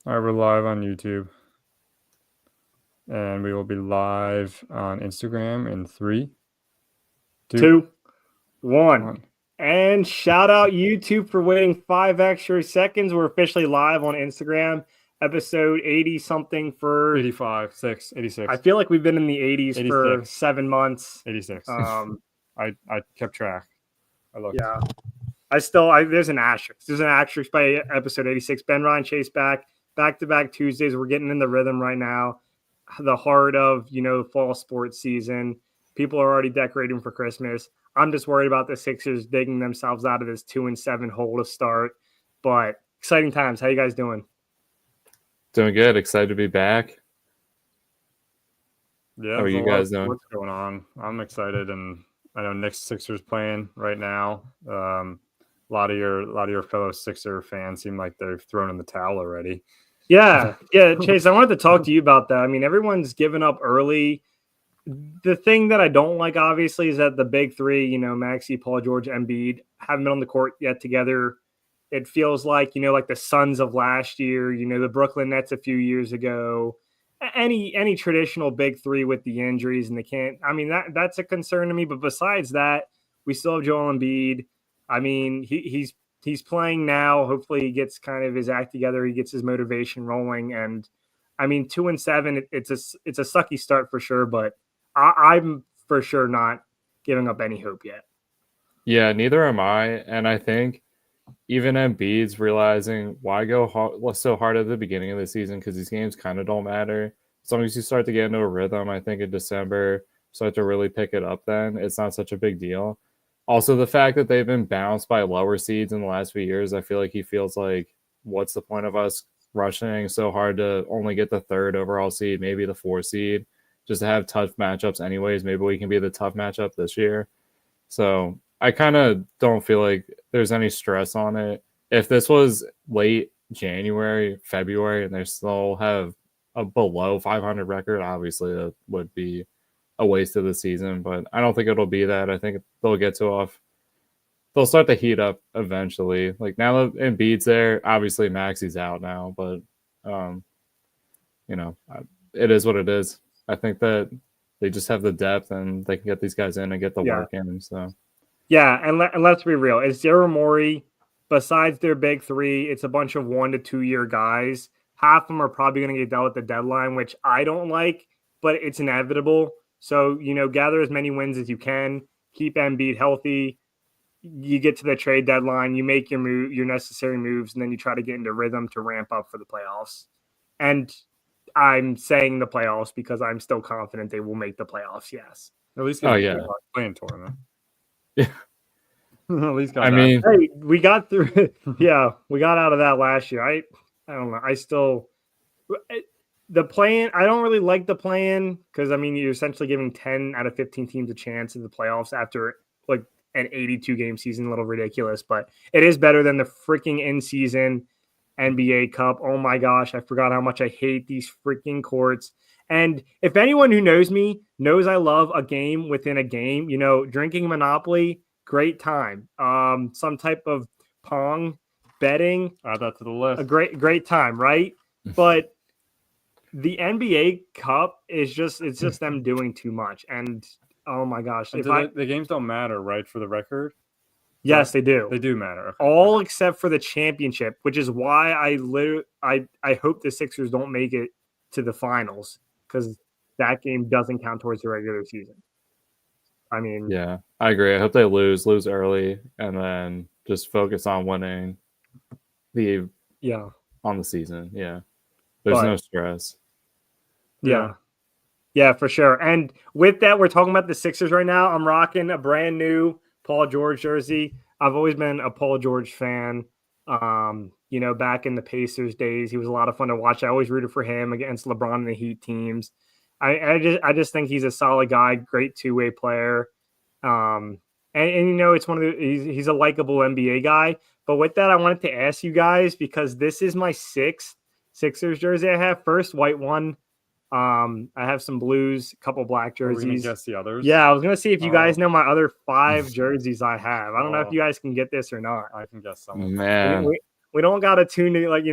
All right, we're live on YouTube. And we will be live on Instagram in 3, 2, 2, 1. 1. And shout out YouTube for waiting 5 extra seconds. We're officially live on Instagram, episode 80 something for 85, 6, 86. I feel like we've been in the 80s 86. for 7 months. 86. I kept track. I looked. Yeah. There's an asterisk. There's an asterisk by episode 86. Ben Ryan Chase back-to-back Tuesdays. We're getting in the rhythm right now. The heart of, fall sports season. People are already decorating for Christmas. I'm just worried about the Sixers digging themselves out of this 2-7 hole to start. But exciting times. How you guys doing? Doing good. Excited to be back. Yeah, how are you guys doing? What's going on? I'm excited, and I know Knicks Sixers playing right now. A lot of your fellow Sixer fans seem like they've thrown in the towel already. Yeah, Chase, I wanted to talk to you about that. I mean, everyone's given up early. The thing that I don't like, obviously, is that the big three, Maxey, Paul George, Embiid, haven't been on the court yet together. It feels like, like the Suns of last year, the Brooklyn Nets a few years ago. Any traditional big three with the injuries, and they can't. I mean, that's a concern to me. But besides that, we still have Joel Embiid. I mean, he's playing now. Hopefully, he gets kind of his act together. He gets his motivation rolling. And I mean, 2-7, it's a sucky start for sure. But I'm for sure not giving up any hope yet. Yeah, neither am I. And I think even Embiid's realizing why go so hard at the beginning of the season, because these games kind of don't matter. As long as you start to get into a rhythm, I think in December, start to really pick it up then, it's not such a big deal. Also, the fact that they've been bounced by lower seeds in the last few years, I feel like he feels like, what's the point of us rushing so hard to only get the 3rd overall seed, maybe the 4th seed, just to have tough matchups anyways. Maybe we can be the tough matchup this year. So I kind of don't feel like there's any stress on it. If this was late January, February, and they still have a below 500 record, obviously that would be a waste of the season. But I don't think it'll be that. I think they'll they'll start to heat up eventually. Like now that Embiid's there, obviously Maxey's out now, but it is what it is. I think that they just have the depth and they can get these guys in and get the work in. So yeah, and let's be real. It's Daryl Morey. Besides their big three, it's a bunch of 1 to 2 year guys. Half of them are probably going to get dealt at the deadline, which I don't like, but it's inevitable. So, gather as many wins as you can. Keep Embiid healthy. You get to the trade deadline, you make your necessary moves, and then you try to get into rhythm to ramp up for the playoffs. And I'm saying the playoffs because I'm still confident they will make the playoffs. Yes. At least playing tournament. Yeah. At least hey, we got through. Yeah, we got out of that last year. I don't know. The plan. I don't really like the plan because I mean you're essentially giving 10 out of 15 teams a chance in the playoffs after like an 82 game season. A little ridiculous, but it is better than the freaking in season NBA Cup. Oh my gosh, I forgot how much I hate these freaking courts. And if anyone who knows me knows I love a game within a game, drinking Monopoly, great time. Some type of Pong betting, add that to the list. A great time, right? But the NBA Cup is just them doing too much. And oh my gosh, the games don't matter, right? For the record. Yes, they do. They do matter. Okay. All except for the championship, which is why I hope the Sixers don't make it to the finals because that game doesn't count towards the regular season. I mean, yeah, I agree. I hope they lose early, and then just focus on winning on the season. Yeah, there's no stress. Yeah, for sure. And with that, we're talking about the Sixers right now. I'm rocking a brand new Paul George jersey. I've always been a Paul George fan. Back in the Pacers days, he was a lot of fun to watch. I always rooted for him against LeBron and the Heat teams. I just think he's a solid guy, great two-way player. It's one of he's a likable NBA guy. But with that, I wanted to ask you guys because this is my 6th Sixers jersey I have. First white one. I have some blues, a couple black jerseys. Are we gonna guess the others? Yeah, I was gonna see if you guys know my other 5 jerseys I have. I don't know if you guys can get this or not. I can guess some. Man, We don't got a tune to, like,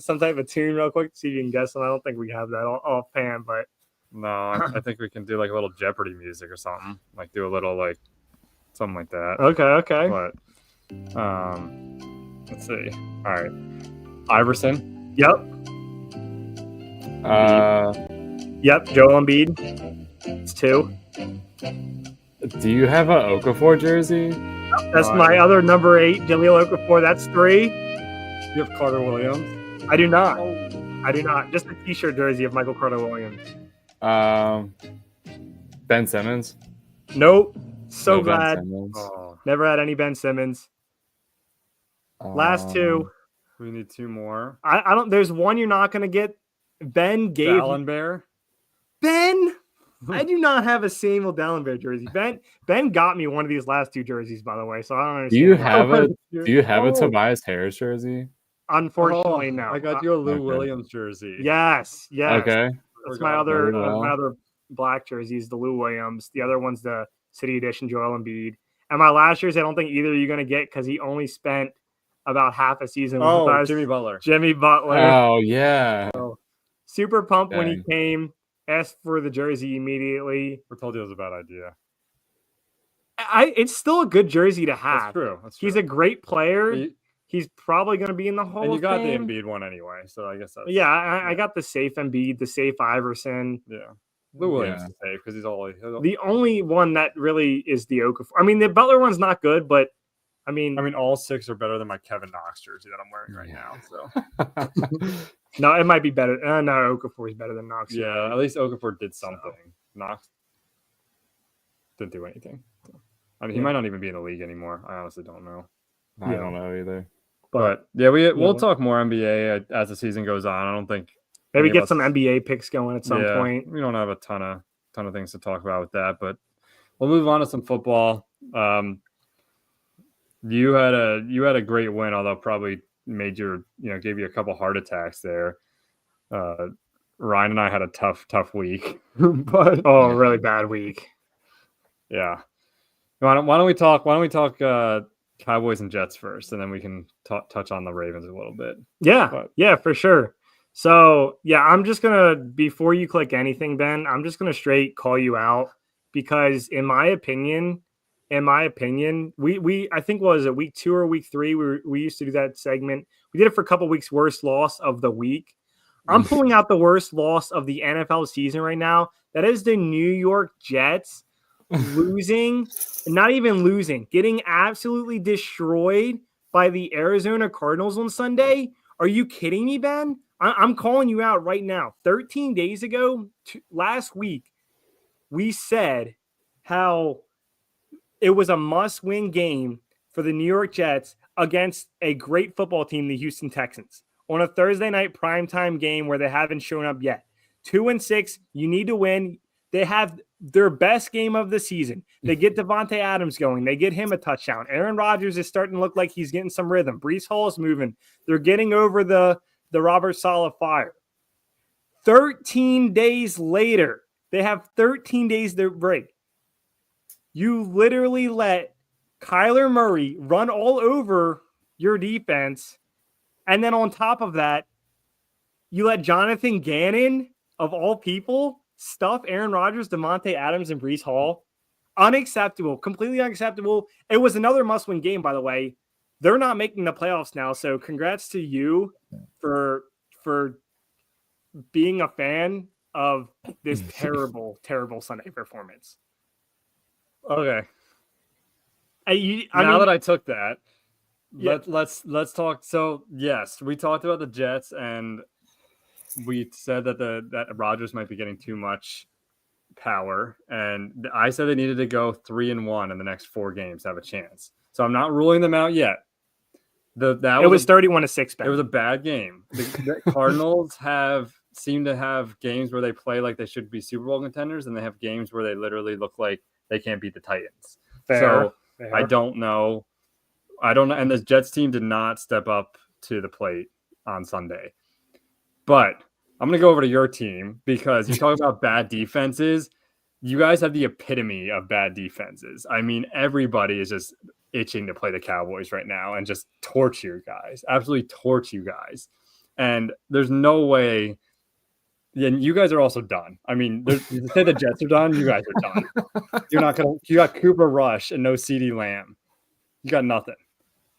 some type of tune real quick to see if you can guess them. I don't think we have that offhand, but No, I think we can do like a little Jeopardy music or something. Like do a little like something like that. okay. But let's see. All right, Iverson. Yep. Yep. Joel Embiid. It's 2. Do you have a Okafor jersey? That's my other number 8, Jahlil Okafor. That's 3. You have Carter Williams. I do not. I do not. Just a T-shirt jersey of Michael Carter Williams. Ben Simmons. Nope. So No Ben glad. Simmons. Oh, Never had any Ben Simmons. Last 2. we need 2 more. I don't. There's one you're not gonna get. Ben gave Dallenberg. Ben. I do not have a Samuel Dallenberg jersey. Ben got me one of these last 2 jerseys, by the way. So I don't understand. Do you have a Tobias Harris jersey? Unfortunately, no. I got you a Lou Okay. Williams jersey. Yes. Okay. That's Forgot my about other that. my other black jerseys, the Lou Williams. The other one's the City Edition Joel Embiid. And my last year's, I don't think either you're gonna get because he only spent about half a season with us. Jimmy Butler. Jimmy Butler. Oh yeah. Super pumped when he Dang. came. Asked for the jersey immediately. I told you it was a bad idea. It's still a good jersey to That's have. true. That's true. He's a great player. You- He's probably going to be in the Hall and you of got Fame. the Embiid one anyway, so I guess that's Yeah, I got the safe Embiid, the safe Iverson. yeah. Lou Williams Yeah. is safe because he's all. The only one that really is the Okafor. I mean, the Butler one's not good, but I mean, all 6 are better than my Kevin Knox jersey that I'm wearing right now. So no, it might be better. No, Okafor is better than Knox. yeah, at least Okafor did something. Knox didn't do anything. I mean, he might not even be in the league anymore. I honestly don't know. I don't know either. But yeah, we'll talk more NBA as the season goes on. I don't think Maybe any of get us- some NBA picks going at some point. We don't have a ton of things to talk about with that, but we'll move on to some football. You had a great win, although probably gave you a couple heart attacks there. Ryan and I had a tough week, but Really bad week. yeah. Why don't we talk Cowboys and Jets first, and then we can touch on the Ravens a little bit. Yeah, for sure. So yeah, I'm just gonna, before you click anything, Ben, I'm just gonna straight call you out because in my opinion, we I think was it week 2 or week 3 we used to do that segment. We did it for a couple weeks. Worst loss of the week. I'm pulling out the worst loss of the NFL season right now. That is the New York Jets losing, not even losing, getting absolutely destroyed by the Arizona Cardinals on Sunday. Are you kidding me, Ben? I'm calling you out right now. 13 days ago, last week, we said how it was a must-win game for the New York Jets against a great football team, the Houston Texans, on a Thursday night primetime game where they haven't shown up yet. 2-6, you need to win. They have their best game of the season. They get Devontae Adams going. They get him a touchdown. Aaron Rodgers is starting to look like he's getting some rhythm. Breece Hall is moving. They're getting over the Robert Saleh fire. 13 days later, they have 13 days to break. You literally let Kyler Murray run all over your defense. And then on top of that, you let Jonathan Gannon, of all people, stuff Aaron Rodgers, Devontae Adams, and Breece Hall. Unacceptable. Completely unacceptable. It was another must-win game, by the way. They're not making the playoffs now, so congrats to you for being a fan of this terrible, terrible Sunday performance. Okay. That I took that, Yeah. let's talk. So yes, we talked about the Jets, and we said that Rodgers might be getting too much power, and I said they needed to go 3-1 in the next 4 games to have a chance. So I'm not ruling them out yet. It was 31-6. It was a bad game. The Cardinals seem to have games where they play like they should be Super Bowl contenders, and they have games where they literally look like they can't beat the Titans. Fair. I don't know. And the Jets team did not step up to the plate on Sunday. But I'm going to go over to your team because you talk about bad defenses. You guys have the epitome of bad defenses. I mean, everybody is just itching to play the Cowboys right now and just torch you guys, absolutely torch you guys. And there's no way. Yeah, you guys are also done. I mean, you say the Jets are done, you guys are done. You're not gonna. You got Cooper Rush and no CeeDee Lamb. You got nothing.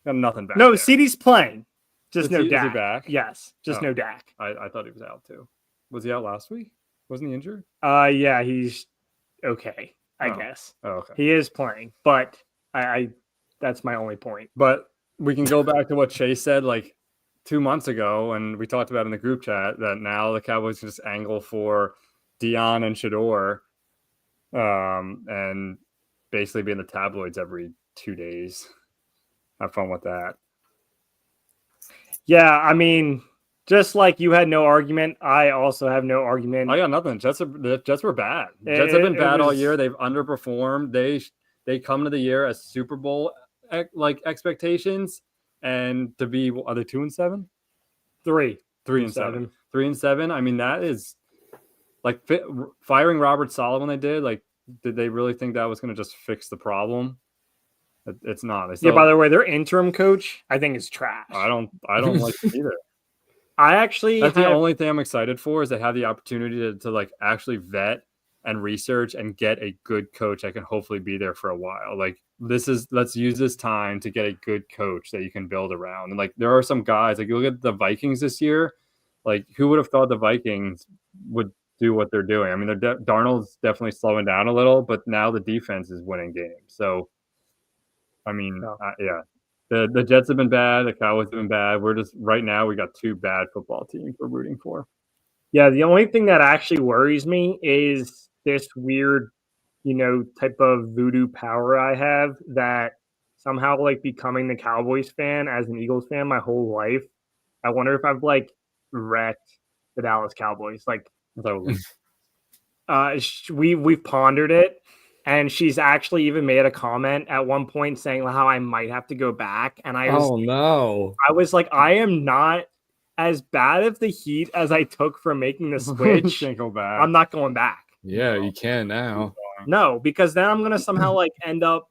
You got nothing back. No, there. CeeDee's playing. Just no Is Dak. he back? Yes, just no Dak. I thought he was out too. Was he out last week? Wasn't he injured? Yeah, he's okay. I guess. Oh, okay. He is playing, but I that's my only point. But we can go back to what Chase said like 2 months ago, and we talked about in the group chat that now the Cowboys just angle for Dion and Shador, and basically be in the tabloids every 2 days. Have fun with that. Yeah, I mean, just like you had no argument, I also have no argument. I got nothing. The Jets were bad. Jets have been bad all year. They've underperformed. They come to the year as Super Bowl like expectations, and to be, are they 2-7? 3-7. 3-7. I mean, that is like firing Robert Saleh when they did. Like, did they really think that was going to just fix the problem? It's not. By the way, their interim coach, I think, is trash. I don't like it either. That's the only thing I'm excited for, is they have the opportunity to like actually vet and research and get a good coach that can hopefully be there for a while. Like, let's use this time to get a good coach that you can build around. And like, there are some guys, like you look at the Vikings this year, like who would have thought the Vikings would do what they're doing? I mean, Darnold's definitely slowing down a little, but now the defense is winning games. So, I mean, yeah, the Jets have been bad. The Cowboys have been bad. We're just right now, we got 2 bad football teams we're rooting for. Yeah, the only thing that actually worries me is this weird, type of voodoo power I have that somehow like becoming the Cowboys fan as an Eagles fan my whole life. I wonder if I've like wrecked the Dallas Cowboys. Like, we've pondered it. And she's actually even made a comment at one point saying how I might have to go back. And I was like, I am not as bad of the heat as I took from making the switch. Can't go back. I'm not going back. Yeah, you can now. No, because then I'm gonna somehow like end up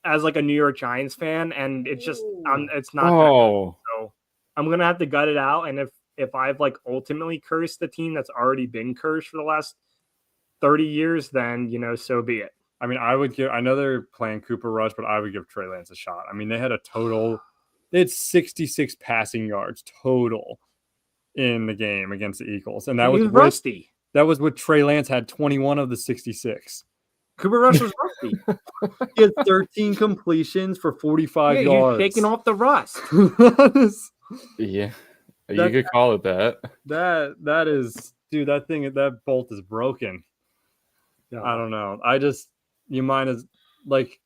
as like a New York Giants fan, and it's just it's not. Oh, so I'm gonna have to gut it out. And if I've like ultimately cursed the team that's already been cursed for the last 30 years, then so be it. I mean, I know they're playing Cooper Rush, but I would give Trey Lance a shot. I mean, they had 66 passing yards total in the game against the Eagles. And that was rusty. That was what Trey Lance had, 21 of the 66. Cooper Rush was rusty. He had 13 completions for 45 yards. He's shaking off the rust. Yeah, you could call it that. That is, dude, that bolt is broken. Yeah. I don't know. You mind as like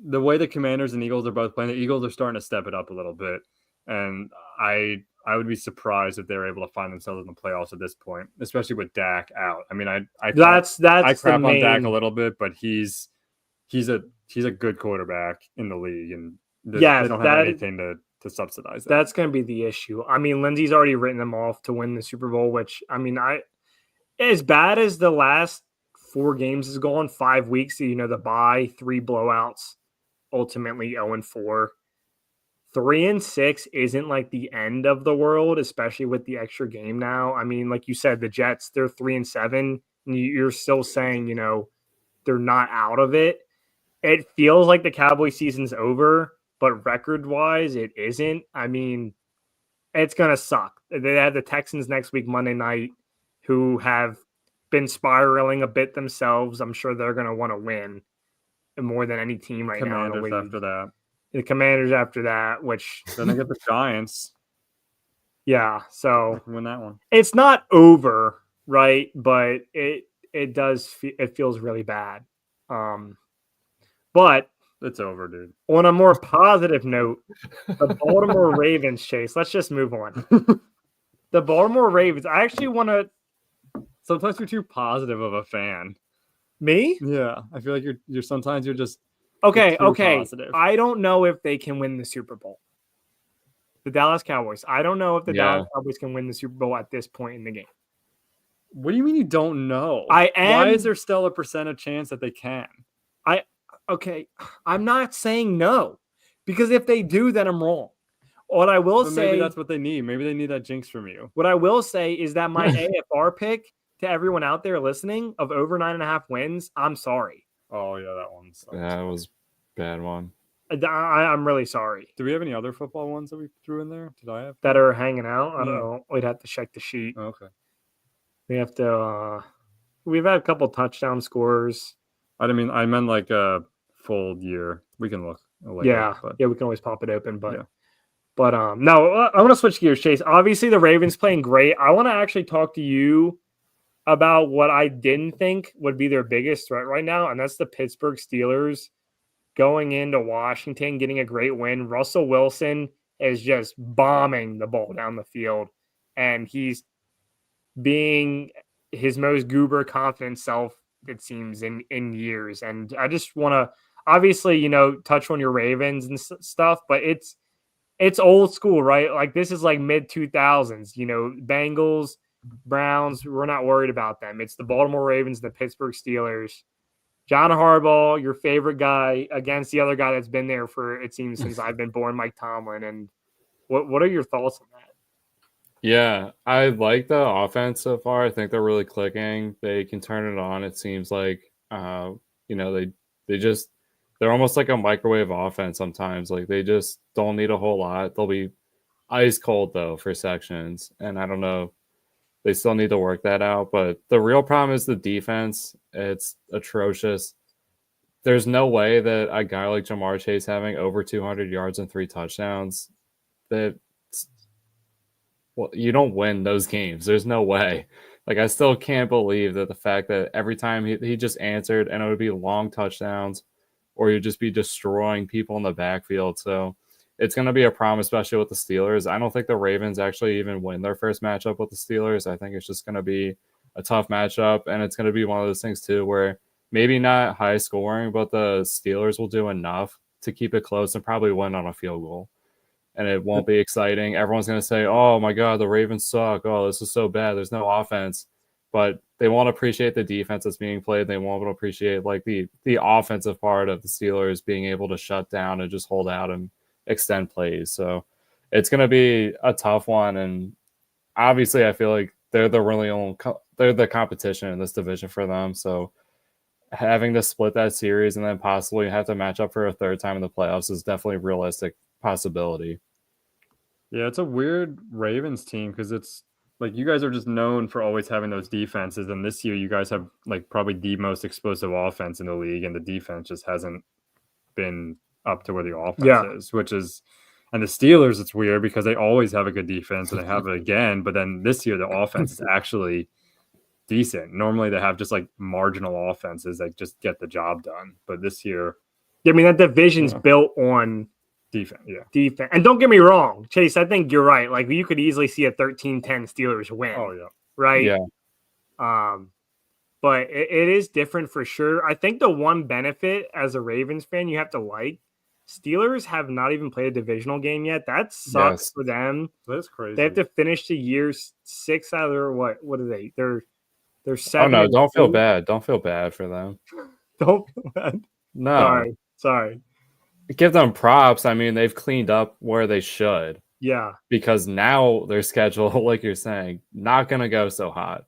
the way the Commanders and Eagles are both playing. The Eagles are starting to step it up a little bit, and I would be surprised if they're able to find themselves in the playoffs at this point, especially with Dak out. I mean, I crap on Dak a little bit, but he's a good quarterback in the league, and they don't have anything to subsidize that. That's going to be the issue. I mean, Lindsey's already written them off to win the Super Bowl, which I mean, as bad as the last 4 games is gone, 5 weeks, the bye, 3 blowouts, ultimately 0-4. 3-6 isn't like the end of the world, especially with the extra game now. I mean, like you said, the Jets, they're 3-7, and you're still saying, they're not out of it. It feels like the Cowboy season's over, but record-wise, it isn't. I mean, it's going to suck. They have the Texans next week, Monday night, who have been spiraling a bit themselves. I'm sure they're going to want to win more than any team right now. After that. The Commanders after that, which then they get the Giants. Yeah, so win that one. It's not over, right? But it feels really bad. But it's over, dude. On a more positive note, the Baltimore Ravens, Chase. Let's just move on. The Baltimore Ravens. I actually want to. Sometimes you're too positive of a fan. Me? Yeah, I feel like you're sometimes you're just okay. Positive. I don't know if they can win the Super Bowl. The Dallas Cowboys. I don't know if the Dallas Cowboys can win the Super Bowl at this point in the game. What do you mean you don't know? Why is there still a percentage chance that they can? I'm not saying no. Because if they do, then I'm wrong. What I will But say, maybe that's what they need. Maybe they need that jinx from you. what I will say is that my AFR pick to everyone out there listening of over 9.5 wins, I'm sorry. Oh yeah, that one sucks. Yeah, it was a bad one. I'm really sorry. Do we have any other football ones that we threw in there? Did I have That are hanging out? I don't Yeah. know. We'd have to check the sheet. Oh, okay. We have to. We've had a couple touchdown scores. I meant like a full year. We can look later. Yeah, But yeah, we can always pop it open, but Yeah. No, I want to switch gears, Chase. Obviously, the Ravens playing great. I want to actually talk to you about what I didn't think would be their biggest threat right now, and that's the Pittsburgh Steelers going into Washington, getting a great win. Russell Wilson is just bombing the ball down the field, and he's being his most goober, confident self, it seems, in years. And I just want to obviously, touch on your Ravens and stuff, but it's old school, right? Like this is like mid 2000s, Bengals, Browns, we're not worried about them. It's the Baltimore Ravens, the Pittsburgh Steelers. John Harbaugh, your favorite guy, against the other guy that's been there for, it seems, since I've been born, Mike Tomlin. And what are your thoughts on that? Yeah, I like the offense so far. I think they're really clicking. They can turn it on. It seems like, they're almost like a microwave offense sometimes. Like they just don't need a whole lot. They'll be ice cold though for sections, and I don't know. They still need to work that out. But the real problem is the defense. It's atrocious. There's no way that a guy like Jamar Chase having over 200 yards and 3 touchdowns, you don't win those games. There's no way. Like, I still can't believe that the fact that every time he just answered and it would be long touchdowns or you'd just be destroying people in the backfield. So it's going to be a problem, especially with the Steelers. I don't think the Ravens actually even win their first matchup with the Steelers. I think it's just going to be a tough matchup. And it's going to be one of those things, too, where maybe not high scoring, but the Steelers will do enough to keep it close and probably win on a field goal. And it won't be exciting. Everyone's going to say, oh, my God, the Ravens suck. Oh, this is so bad. There's no offense. But they won't appreciate the defense that's being played. They won't appreciate like the offensive part of the Steelers being able to shut down and just hold out and extend plays. So it's going to be a tough one. And obviously, I feel like they're the competition in this division for them. So having to split that series and then possibly have to match up for a third time in the playoffs is definitely a realistic possibility. Yeah, it's a weird Ravens team because it's like you guys are just known for always having those defenses, and this year you guys have like probably the most explosive offense in the league, and the defense just hasn't been up to where the offense is, which is. And the Steelers, it's weird because they always have a good defense, and they have it again. But then this year, the offense is actually decent. Normally, they have just like marginal offenses that just get the job done. But this year, I mean, that division's built on defense. Yeah. Defense. And don't get me wrong, Chase, I think you're right. Like, you could easily see a 13-10 Steelers win. Oh, yeah. Right? Yeah. But it is different for sure. I think the one benefit as a Ravens fan you have to like, Steelers have not even played a divisional game yet. That sucks for them. That's crazy. They have to finish the year 6 out of their what are they? They're 7. Oh no, don't feel bad. Don't feel bad for them. Don't feel bad. No. Sorry. Give them props. I mean, they've cleaned up where they should. Yeah. Because now their schedule, like you're saying, not going to go so hot.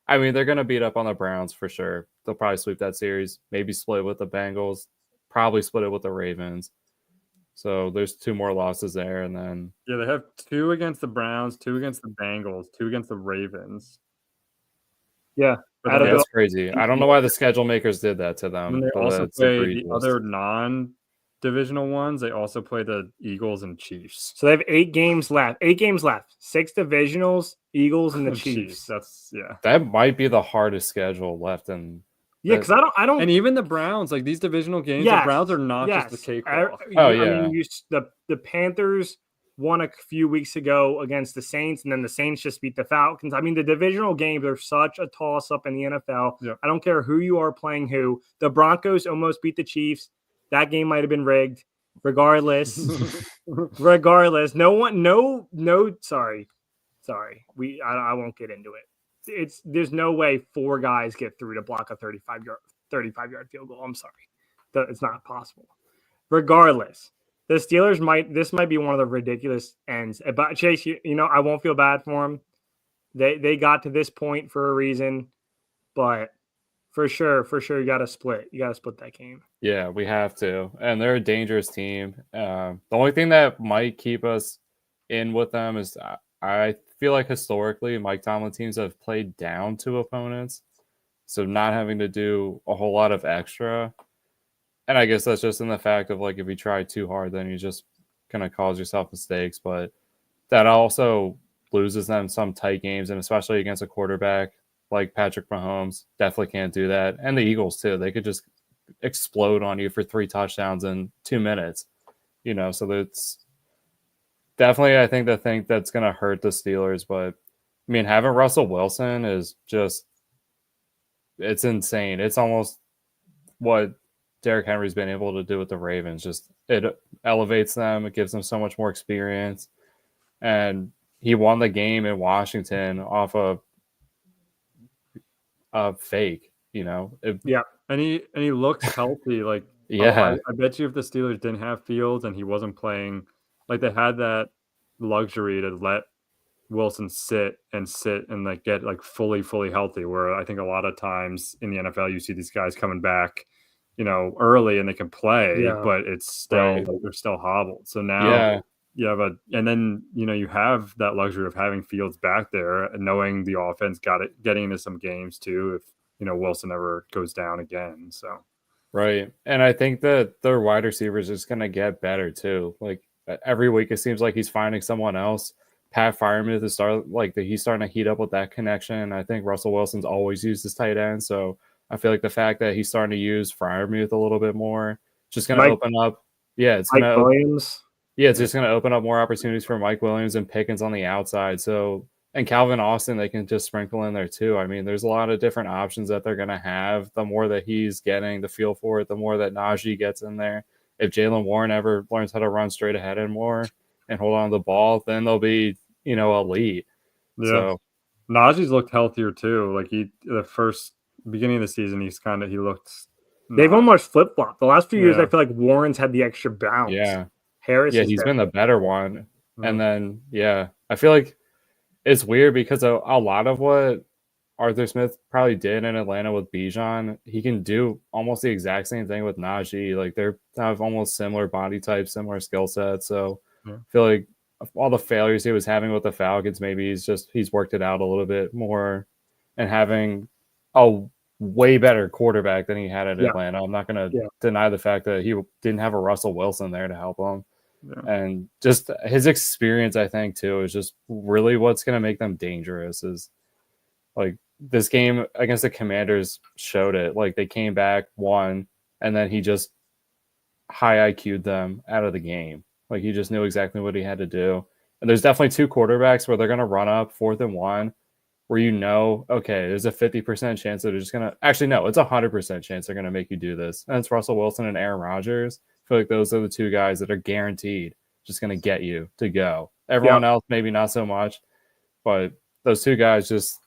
I mean, they're going to beat up on the Browns for sure. They'll probably sweep that series, maybe split with the Bengals, probably split it with the Ravens. So there's 2 more losses there. And then. Yeah, they have 2 against the Browns, 2 against the Bengals, 2 against the Ravens. Yeah. That's crazy. I don't know why the schedule makers did that to them. And they also play the other non-divisional ones. They also play the Eagles and Chiefs. So they have 8 games left. 8 games left. 6 divisionals, Eagles, and the Chiefs. That might be the hardest schedule left in. Yeah, because I don't. And even the Browns, like these divisional games, the Browns are not just the cakewalk. Yeah. I mean, the Panthers won a few weeks ago against the Saints, and then the Saints just beat the Falcons. I mean, the divisional games are such a toss-up in the NFL. Yeah. I don't care who you are playing who. The Broncos almost beat the Chiefs. That game might have been rigged. Regardless. Sorry. I won't get into it. There's no way 4 guys get through to block a 35-yard field goal. I'm sorry. It's not possible. Regardless, the Steelers might be one of the ridiculous ends. But Chase, I won't feel bad for them. They got to this point for a reason, but for sure, you got to split. You got to split that game. Yeah, we have to, and they're a dangerous team. The only thing that might keep us in with them is I feel like historically Mike Tomlin teams have played down to opponents, so not having to do a whole lot of extra. And I guess that's just in the fact of like if you try too hard, then you're just gonna cause yourself mistakes. But that also loses them some tight games, and especially against a quarterback like Patrick Mahomes, definitely can't do that. And the Eagles too; they could just explode on you for 3 touchdowns in 2 minutes. So that's definitely I think the thing that's gonna hurt the Steelers. But I mean, having Russell Wilson is just it's insane. It's almost what Derrick Henry's been able to do with the Ravens. Just it elevates them. It gives them so much more experience. And he won the game in Washington off of a fake, Yeah. And he looks healthy. Like, yeah. I bet you if the Steelers didn't have Fields and he wasn't playing, like they had that luxury to let Wilson sit and like get like fully healthy. Where I think a lot of times in the NFL you see these guys coming back, early and they can play, but it's still like they're still hobbled. So now you have and then you have that luxury of having Fields back there and knowing the offense getting into some games too if Wilson ever goes down again. So right. And I think that their wide receivers is going to get better too. Like every week it seems like he's finding someone else. Pat Freiermuth is he's starting to heat up with that connection. I think Russell Wilson's always used his tight end, so I feel like the fact that he's starting to use Freiermuth a little bit more just going to open up. Yeah, it's going to Williams. Yeah, it's just going to open up more opportunities for Mike Williams and Pickens on the outside. So, and Calvin Austin, they can just sprinkle in there too. I mean, there's a lot of different options that they're going to have. The more that he's getting the feel for it, the more that Najee gets in there. If Jaylen Warren ever learns how to run straight ahead and more and hold on to the ball, then they'll be, elite. Yeah. So Najee's looked healthier too. Like the first beginning of the season, he looked. They've almost flip flopped. The last few years, I feel like Warren's had the extra bounce. Yeah. Harris. Yeah, he's been the better one. And then, I feel like it's weird because a lot of what Arthur Smith probably did in Atlanta with Bijan, he can do almost the exact same thing with Najee. Like they have almost similar body types, similar skill sets. So I feel like all the failures he was having with the Falcons, maybe he's worked it out a little bit more and having a way better quarterback than he had at Atlanta. I'm not going to deny the fact that he didn't have a Russell Wilson there to help him. Yeah. And just his experience, I think, too, is just really what's going to make them dangerous. Is like this game against the Commanders showed it. Like they came back, won, and then he just high IQ'd them out of the game. Like he just knew exactly what he had to do. And there's definitely 2 quarterbacks where they're going to run up 4th and 1, where okay, there's a 50% chance that they're just going to actually no, it's a 100% chance they're going to make you do this. And it's Russell Wilson and Aaron Rodgers. I feel like those are the 2 guys that are guaranteed just going to get you to go. Everyone else, maybe not so much, but those 2 guys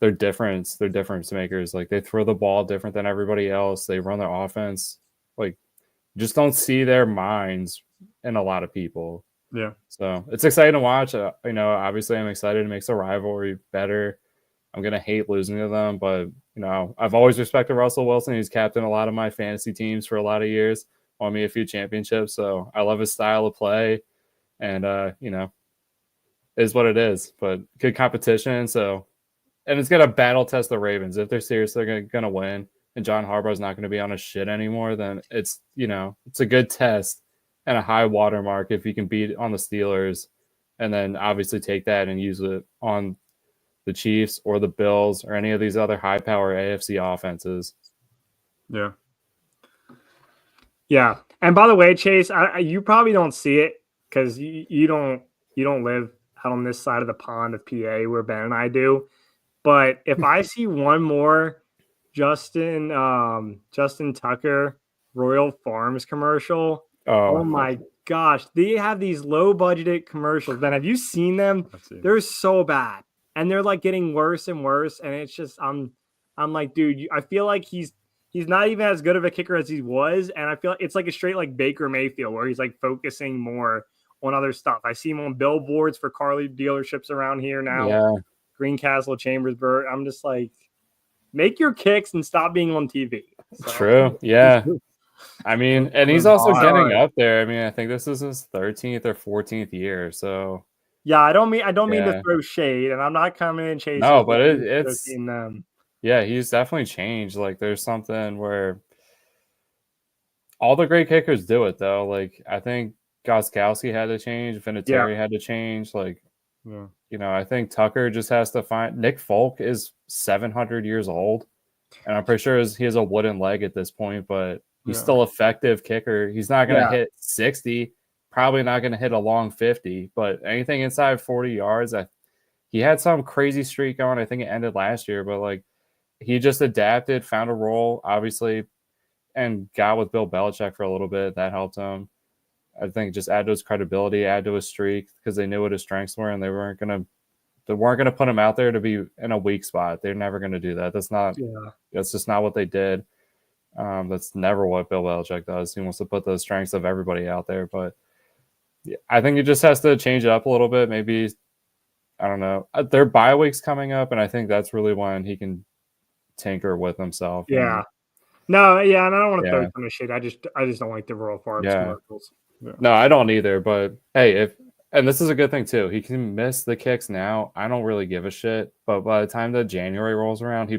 they're different. They're difference makers. Like they throw the ball different than everybody else. They run their offense. Like just don't see their minds in a lot of people. Yeah. So it's exciting to watch. Obviously I'm excited. It makes the rivalry better. I'm going to hate losing to them, but I've always respected Russell Wilson. He's captained a lot of my fantasy teams for a lot of years, won me a few championships. So I love his style of play and, is what it is, but good competition. So, and it's going to battle test the Ravens. If they're serious, they're going to win and John Harbaugh's not going to be on his shit anymore, then it's, it's a good test and a high watermark if you can beat on the Steelers and then obviously take that and use it on the Chiefs or the Bills or any of these other high power AFC offenses. Yeah. Yeah. And by the way, Chase, you probably don't see it because you don't live out on this side of the pond of PA where Ben and I do. But if I see one more Justin Tucker Royal Farms commercial, oh my gosh, they have these low budgeted commercials. Ben, have you seen them? They're so bad. And they're like getting worse and worse. And it's just, I'm like, dude, I feel like he's he's not even as good of a kicker as he was, and I feel like it's like a straight like Baker Mayfield where he's like focusing more on other stuff. I see him on billboards for car dealerships around here now. Yeah, Greencastle, Chambersburg. I'm just like, make your kicks and stop being on TV. So. true. Yeah. I mean, and he's also getting up there. I mean, I think this is his 13th or 14th year. So yeah, I don't mean to throw shade, and I'm not coming in chasing. No, but it's them. Yeah, he's definitely changed. Like, there's something where all the great kickers do it though. Like, I think Gostkowski had to change, Vinatieri had to change. Like, I think Tucker just has to find. Nick Folk is 700 years old, and I'm pretty sure he has a wooden leg at this point, but he's still effective kicker. He's not going to hit 60, probably not going to hit a long 50, but anything inside 40 yards, he had some crazy streak going. I think it ended last year, but like, he just adapted, found a role, obviously, and got with Bill Belichick for a little bit. That helped him. I think just add to his credibility, add to his streak, because they knew what his strengths were, and they weren't gonna put him out there to be in a weak spot. They're never gonna do that. That's just not what they did. That's never what Bill Belichick does. He wants to put the strengths of everybody out there, but I think he just has to change it up a little bit. Maybe, I don't know. Their bye week's coming up, and I think that's really when he can tinker with himself. Yeah. And I don't want to throw too much shade. I just don't like the Royal Farms commercials. Yeah. No, I don't either. But hey, and this is a good thing too. He can miss the kicks now. I don't really give a shit. But by the time the January rolls around, he